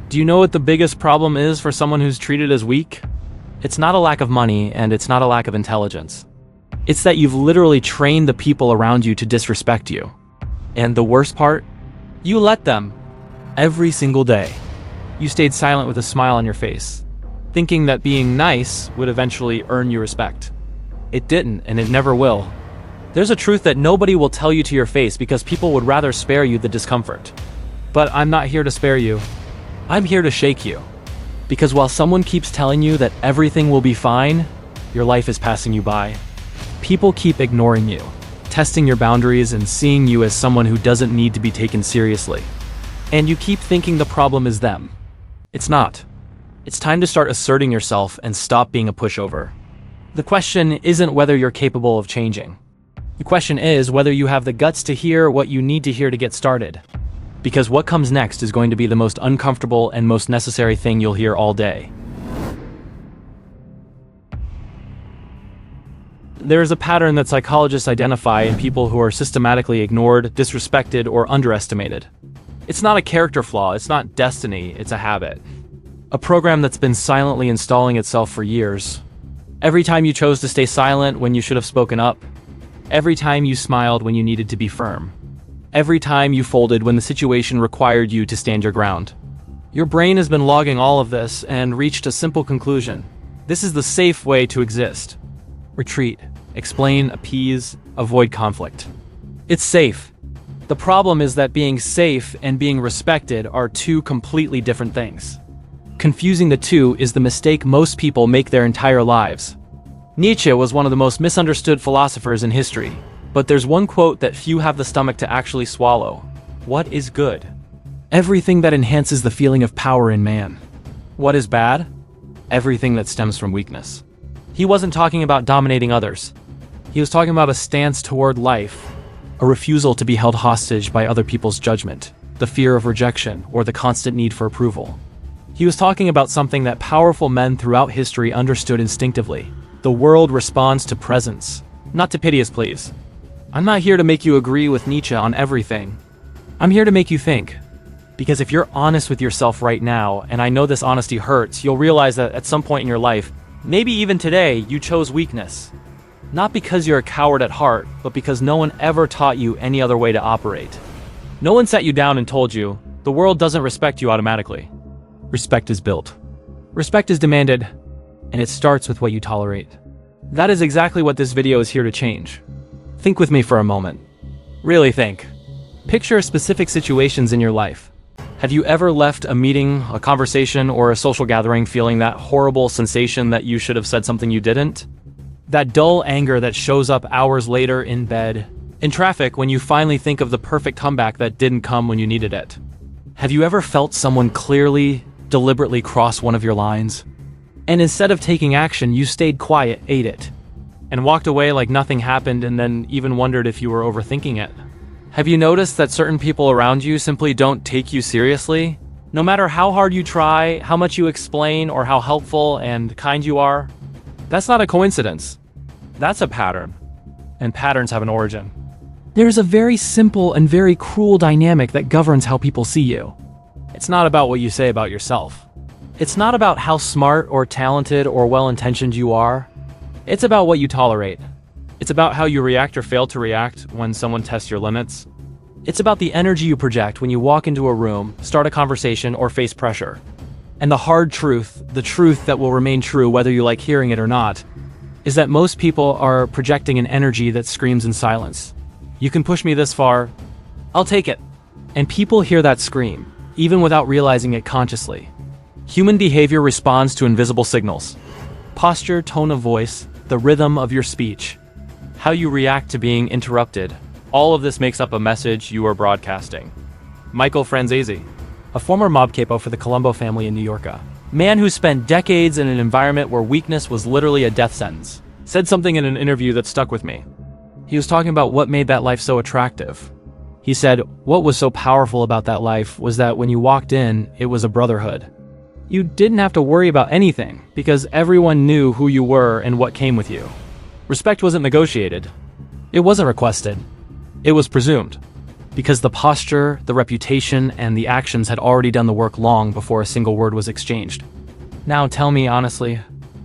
Do you know what the biggest problem is for someone who's treated as weak? It's not a lack of money, and it's not a lack of intelligence. It's that you've literally trained the people around you to disrespect you. And the worst part? You let them. Every single day. You stayed silent with a smile on your face, thinking that being nice would eventually earn you respect. It didn't, and it never will. There's a truth that nobody will tell you to your face because people would rather spare you the discomfort. But I'm not here to spare you. I'm here to shake you. Because while someone keeps telling you that everything will be fine, your life is passing you by. People keep ignoring you, testing your boundaries and seeing you as someone who doesn't need to be taken seriously. And you keep thinking the problem is them. It's not. It's time to start asserting yourself and stop being a pushover. The question isn't whether you're capable of changing. The question is whether you have the guts to hear what you need to hear to get started. Because what comes next is going to be the most uncomfortable and most necessary thing you'll hear all day. There is a pattern that psychologists identify in people who are systematically ignored, disrespected, or underestimated. It's not a character flaw, it's not destiny, it's a habit. A program that's been silently installing itself for years. Every time you chose to stay silent when you should have spoken up. Every time you smiled when you needed to be firm. Every time you folded when the situation required you to stand your ground. Your brain has been logging all of this and reached a simple conclusion. This is the safe way to exist. Retreat, explain, appease, avoid conflict. It's safe. The problem is that being safe and being respected are two completely different things. Confusing the two is the mistake most people make their entire lives. Nietzsche was one of the most misunderstood philosophers in history. But there's one quote that few have the stomach to actually swallow. What is good? Everything that enhances the feeling of power in man. What is bad? Everything that stems from weakness. He wasn't talking about dominating others. He was talking about a stance toward life, a refusal to be held hostage by other people's judgment, the fear of rejection, or the constant need for approval. He was talking about something that powerful men throughout history understood instinctively. The world responds to presence, not to piteous pleas. I'm not here to make you agree with Nietzsche on everything. I'm here to make you think. Because if you're honest with yourself right now, and I know this honesty hurts, you'll realize that at some point in your life, maybe even today, you chose weakness. Not because you're a coward at heart, but because no one ever taught you any other way to operate. No one sat you down and told you, the world doesn't respect you automatically. Respect is built. Respect is demanded, and it starts with what you tolerate. That is exactly what this video is here to change. Think with me for a moment. Really think. Picture specific situations in your life. Have you ever left a meeting, a conversation, or a social gathering feeling that horrible sensation that you should have said something you didn't? That dull anger that shows up hours later in bed, in traffic when you finally think of the perfect comeback that didn't come when you needed it? Have you ever felt someone clearly, deliberately cross one of your lines? And instead of taking action, you stayed quiet, ate it, and walked away like nothing happened and then even wondered if you were overthinking it? Have you noticed that certain people around you simply don't take you seriously? No matter how hard you try, how much you explain, or how helpful and kind you are? That's not a coincidence. That's a pattern. And patterns have an origin. There's a very simple and very cruel dynamic that governs how people see you. It's not about what you say about yourself. It's not about how smart or talented or well-intentioned you are. It's about what you tolerate. It's about how you react or fail to react when someone tests your limits. It's about the energy you project when you walk into a room, start a conversation, or face pressure. And the hard truth, the truth that will remain true whether you like hearing it or not, is that most people are projecting an energy that screams in silence. You can push me this far, I'll take it. And people hear that scream, even without realizing it consciously. Human behavior responds to invisible signals. Posture, tone of voice, the rhythm of your speech, how you react to being interrupted, all of this makes up a message you are broadcasting. Michael Franzese, a former mob capo for the Colombo family in New York, man who spent decades in an environment where weakness was literally a death sentence, said something in an interview that stuck with me. He was talking about what made that life so attractive. He said, what was so powerful about that life was that when you walked in, it was a brotherhood. You didn't have to worry about anything because everyone knew who you were and what came with you. Respect wasn't negotiated. It wasn't requested. It was presumed. because the posture, the reputation, and the actions had already done the work long before a single word was exchanged. Now tell me honestly,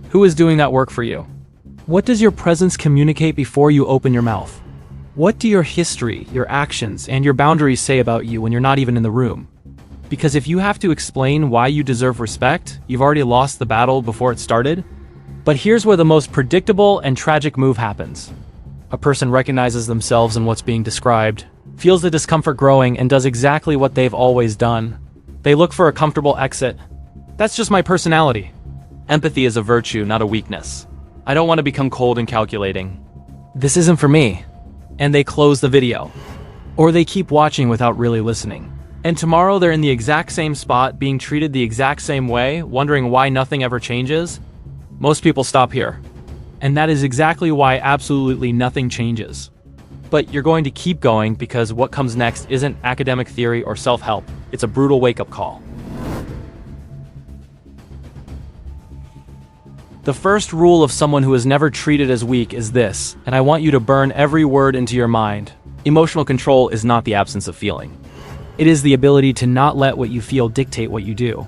who is doing that work for you? What does your presence communicate before you open your mouth? What do your history, your actions, and your boundaries say about you when you're not even in the room? Because if you have to explain why you deserve respect, you've already lost the battle before it started. But here's where the most predictable and tragic move happens. A person recognizes themselves in what's being described, feels the discomfort growing, and does exactly what they've always done. They look for a comfortable exit. That's just my personality. Empathy is a virtue, not a weakness. I don't want to become cold and calculating. This isn't for me. And they close the video. Or they keep watching without really listening. And tomorrow they're in the exact same spot, being treated the exact same way, wondering why nothing ever changes. Most people stop here. And that is exactly why absolutely nothing changes. But you're going to keep going because what comes next isn't academic theory or self-help. It's a brutal wake-up call. The first rule of someone who is never treated as weak is this, and I want you to burn every word into your mind. Emotional control is not the absence of feeling. It is the ability to not let what you feel dictate what you do.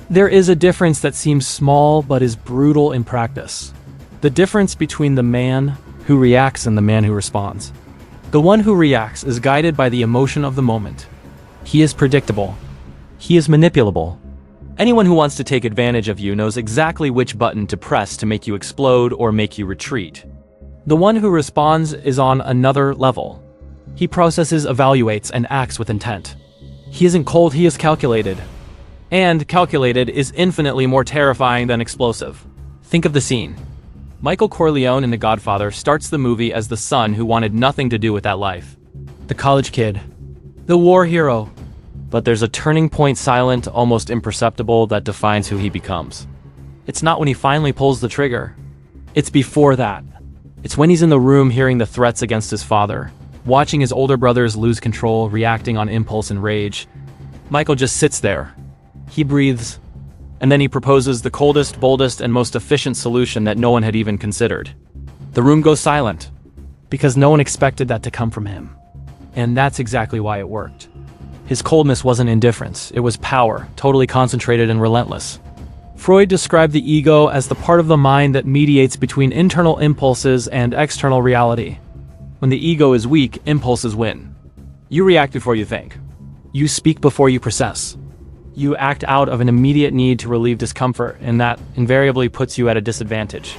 There is a difference that seems small but is brutal in practice. The difference between the man who reacts and the man who responds. The one who reacts is guided by the emotion of the moment. He is predictable. He is manipulable. Anyone who wants to take advantage of you knows exactly which button to press to make you explode or make you retreat. The one who responds is on another level. He processes, evaluates, and acts with intent. He isn't cold, he is calculated. And calculated is infinitely more terrifying than explosive. Think of the scene. Michael Corleone in The Godfather starts the movie as the son who wanted nothing to do with that life. The college kid. The war hero. But there's a turning point, silent, almost imperceptible, that defines who he becomes. It's not when he finally pulls the trigger. It's before that. It's when he's in the room hearing the threats against his father, watching his older brothers lose control, reacting on impulse and rage. Michael just sits there. He breathes. And then he proposes the coldest, boldest, and most efficient solution that no one had even considered. The room goes silent, because no one expected that to come from him. And that's exactly why it worked. His coldness wasn't indifference, it was power, totally concentrated and relentless. Freud described the ego as the part of the mind that mediates between internal impulses and external reality. When the ego is weak, impulses win. You react before you think. You speak before you process. You act out of an immediate need to relieve discomfort, and that invariably puts you at a disadvantage.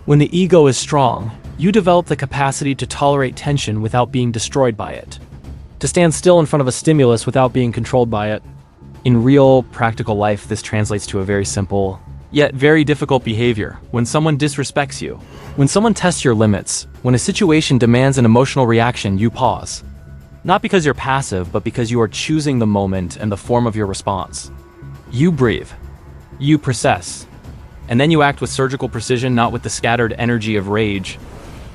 When the ego is strong, you develop the capacity to tolerate tension without being destroyed by it. To stand still in front of a stimulus without being controlled by it. In real, practical life, this translates to a very simple, yet very difficult behavior. When someone disrespects you, when someone tests your limits, when a situation demands an emotional reaction, you pause. Not because you're passive, but because you are choosing the moment and the form of your response. You breathe. You process. And then you act with surgical precision, not with the scattered energy of rage.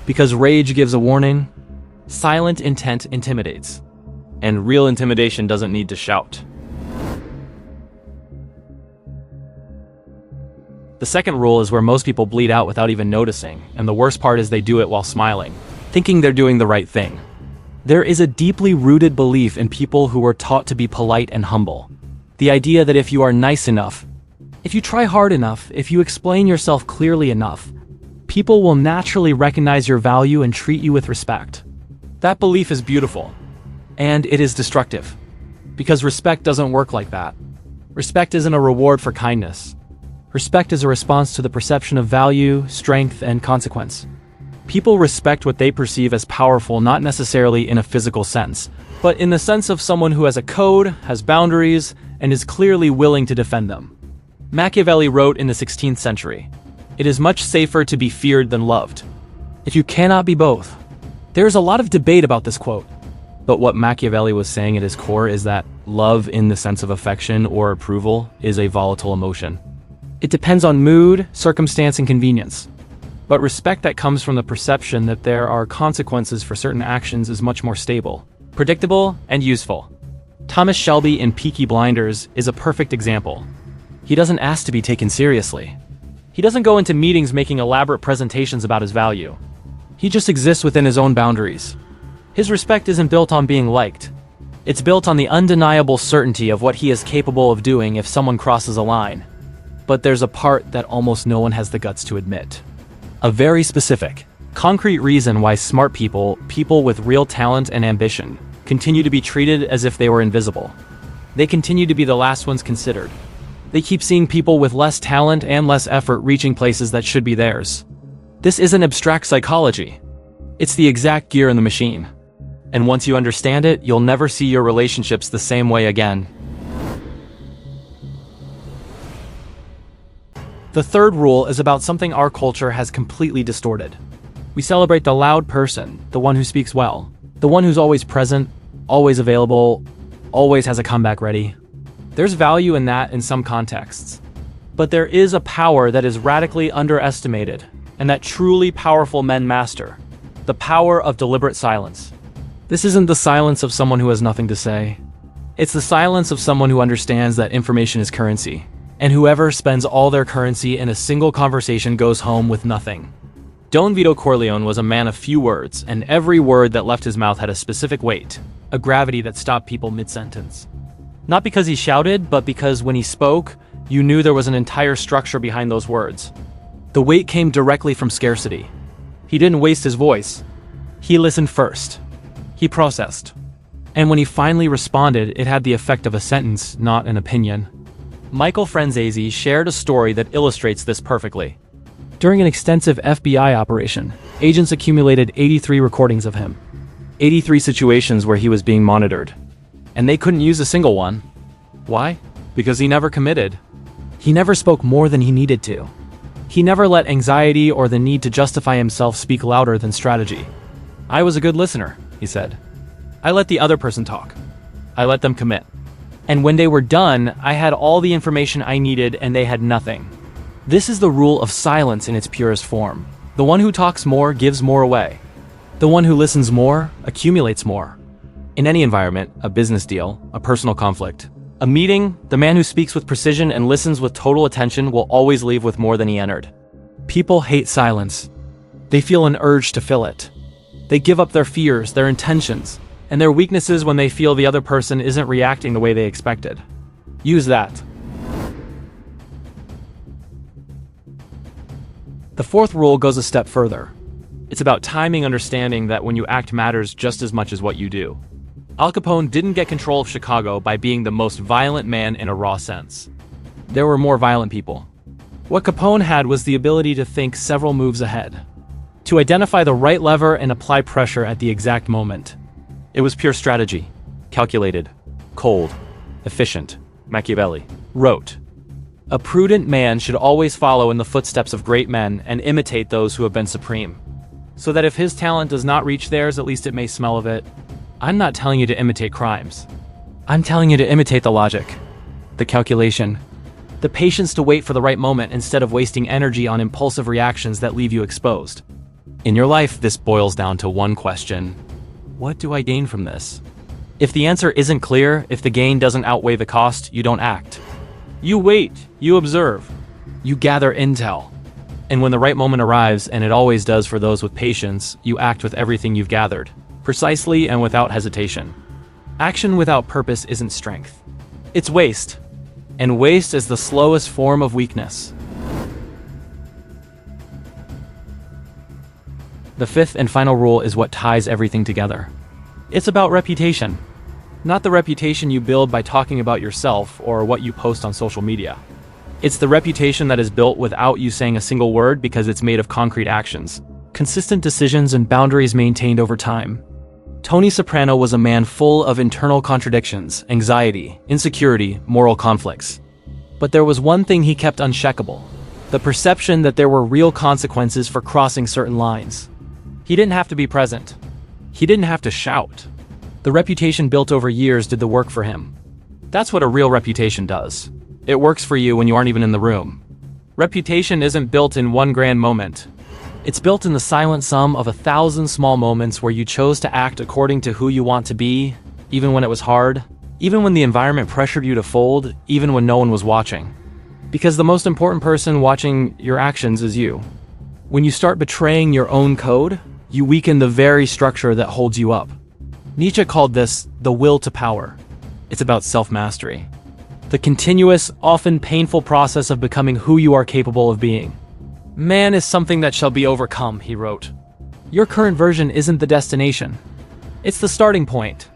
Because rage gives a warning, silent intent intimidates. And real intimidation doesn't need to shout. The second rule is where most people bleed out without even noticing, and the worst part is they do it while smiling, thinking they're doing the right thing. There is a deeply rooted belief in people who were taught to be polite and humble. The idea that if you are nice enough, if you try hard enough, if you explain yourself clearly enough, people will naturally recognize your value and treat you with respect. That belief is beautiful, and it is destructive, because respect doesn't work like that. Respect isn't a reward for kindness. Respect is a response to the perception of value, strength, and consequence. People respect what they perceive as powerful, not necessarily in a physical sense, but in the sense of someone who has a code, has boundaries, and is clearly willing to defend them. Machiavelli wrote in the 16th century, "It is much safer to be feared than loved." If you cannot be both. There is a lot of debate about this quote, but what Machiavelli was saying at his core is that love in the sense of affection or approval is a volatile emotion. It depends on mood, circumstance, and convenience. But respect that comes from the perception that there are consequences for certain actions is much more stable, predictable, and useful. Thomas Shelby in Peaky Blinders is a perfect example. He doesn't ask to be taken seriously. He doesn't go into meetings making elaborate presentations about his value. He just exists within his own boundaries. His respect isn't built on being liked. It's built on the undeniable certainty of what he is capable of doing if someone crosses a line. But there's a part that almost no one has the guts to admit. A very specific, concrete reason why smart people, people with real talent and ambition, continue to be treated as if they were invisible. They continue to be the last ones considered. They keep seeing people with less talent and less effort reaching places that should be theirs. This isn't abstract psychology. It's the exact gear in the machine. And once you understand it, you'll never see your relationships the same way again. The third rule is about something our culture has completely distorted. We celebrate the loud person, the one who speaks well, the one who's always present, always available, always has a comeback ready. There's value in that in some contexts. But there is a power that is radically underestimated, and that truly powerful men master. The power of deliberate silence. This isn't the silence of someone who has nothing to say. It's the silence of someone who understands that information is currency, and whoever spends all their currency in a single conversation goes home with nothing. Don Vito Corleone was a man of few words, and every word that left his mouth had a specific weight, a gravity that stopped people mid-sentence. Not because he shouted, but because when he spoke, you knew there was an entire structure behind those words. The weight came directly from scarcity. He didn't waste his voice. He listened first. He processed. And when he finally responded, it had the effect of a sentence, not an opinion. Michael Franzese shared a story that illustrates this perfectly. During an extensive FBI operation, agents accumulated 83 recordings of him. 83 situations where he was being monitored. And they couldn't use a single one. Why? Because he never committed. He never spoke more than he needed to. He never let anxiety or the need to justify himself speak louder than strategy. I was a good listener, he said. I let the other person talk. I let them commit. And when they were done, I had all the information I needed and they had nothing. This is the rule of silence in its purest form. The one who talks more gives more away. The one who listens more accumulates more. In any environment, a business deal, a personal conflict, a meeting, the man who speaks with precision and listens with total attention will always leave with more than he entered. People hate silence. They feel an urge to fill it. They give up their fears, their intentions, and their weaknesses when they feel the other person isn't reacting the way they expected. Use that. The fourth rule goes a step further. It's about timing, understanding that when you act matters just as much as what you do. Al Capone didn't get control of Chicago by being the most violent man in a raw sense. There were more violent people. What Capone had was the ability to think several moves ahead, to identify the right lever and apply pressure at the exact moment. It was pure strategy, calculated, cold, efficient. Machiavelli wrote, "A prudent man should always follow in the footsteps of great men and imitate those who have been supreme, so that if his talent does not reach theirs, at least it may smell of it." I'm not telling you to imitate crimes. I'm telling you to imitate the logic, the calculation, the patience to wait for the right moment instead of wasting energy on impulsive reactions that leave you exposed. In your life, this boils down to one question. What do I gain from this? If the answer isn't clear, if the gain doesn't outweigh the cost, you don't act. You wait, you observe, you gather intel. And when the right moment arrives, and it always does for those with patience, you act with everything you've gathered, precisely and without hesitation. Action without purpose isn't strength. It's waste. And waste is the slowest form of weakness. The fifth and final rule is what ties everything together. It's about reputation. Not the reputation you build by talking about yourself or what you post on social media. It's the reputation that is built without you saying a single word because it's made of concrete actions, consistent decisions and boundaries maintained over time. Tony Soprano was a man full of internal contradictions, anxiety, insecurity, moral conflicts. But there was one thing he kept unshakable: the perception that there were real consequences for crossing certain lines. He didn't have to be present. He didn't have to shout. The reputation built over years did the work for him. That's what a real reputation does. It works for you when you aren't even in the room. Reputation isn't built in one grand moment. It's built in the silent sum of 1,000 small moments where you chose to act according to who you want to be, even when it was hard, even when the environment pressured you to fold, even when no one was watching. Because the most important person watching your actions is you. When you start betraying your own code, you weaken the very structure that holds you up. Nietzsche called this the will to power. It's about self-mastery. The continuous, often painful process of becoming who you are capable of being. Man is something that shall be overcome, he wrote. Your current version isn't the destination. It's the starting point.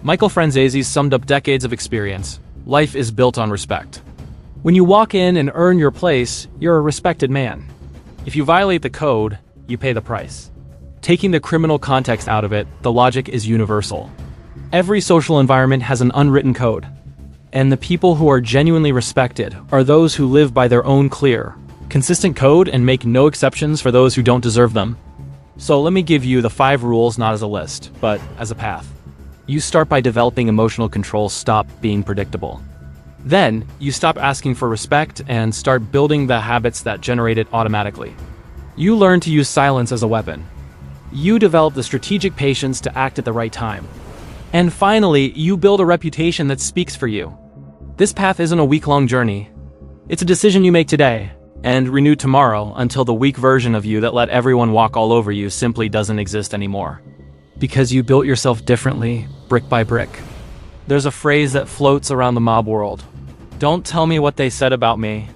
Michael Franzese summed up decades of experience. Life is built on respect. When you walk in and earn your place, you're a respected man. If you violate the code, you pay the price. Taking the criminal context out of it, the logic is universal. Every social environment has an unwritten code. And the people who are genuinely respected are those who live by their own clear, consistent code and make no exceptions for those who don't deserve them. So let me give you the 5 rules not as a list, but as a path. You start by developing emotional control, stop being predictable. Then, you stop asking for respect and start building the habits that generate it automatically. You learn to use silence as a weapon. You develop the strategic patience to act at the right time. And finally, you build a reputation that speaks for you. This path isn't a week-long journey. It's a decision you make today, and renew tomorrow until the weak version of you that let everyone walk all over you simply doesn't exist anymore. Because you built yourself differently, brick by brick. There's a phrase that floats around the mob world. Don't tell me what they said about me.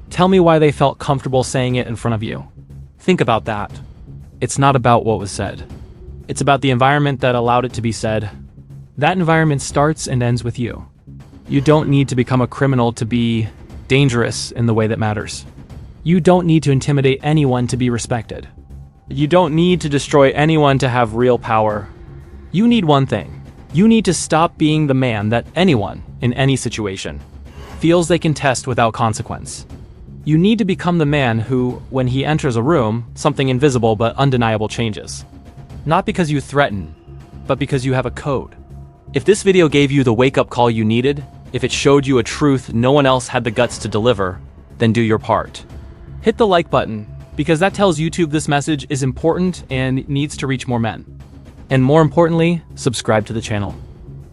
Tell me why they felt comfortable saying it in front of you. Think about that. It's not about what was said. It's about the environment that allowed it to be said. That environment starts and ends with you. You don't need to become a criminal to be dangerous in the way that matters. You don't need to intimidate anyone to be respected. You don't need to destroy anyone to have real power. You need one thing. You need to stop being the man that anyone, in any situation, feels they can test without consequence. You need to become the man who, when he enters a room, something invisible but undeniable changes. Not because you threaten, but because you have a code. If this video gave you the wake-up call you needed, if it showed you a truth no one else had the guts to deliver, then do your part. Hit the like button, because that tells YouTube this message is important and needs to reach more men. And more importantly, subscribe to the channel.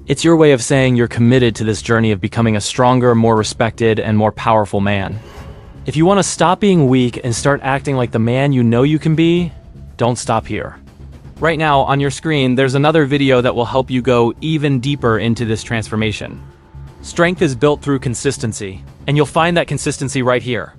It's your way of saying you're committed to this journey of becoming a stronger, more respected, and more powerful man. If you want to stop being weak and start acting like the man you know you can be, don't stop here. Right now, on your screen, there's another video that will help you go even deeper into this transformation. Strength is built through consistency, and you'll find that consistency right here.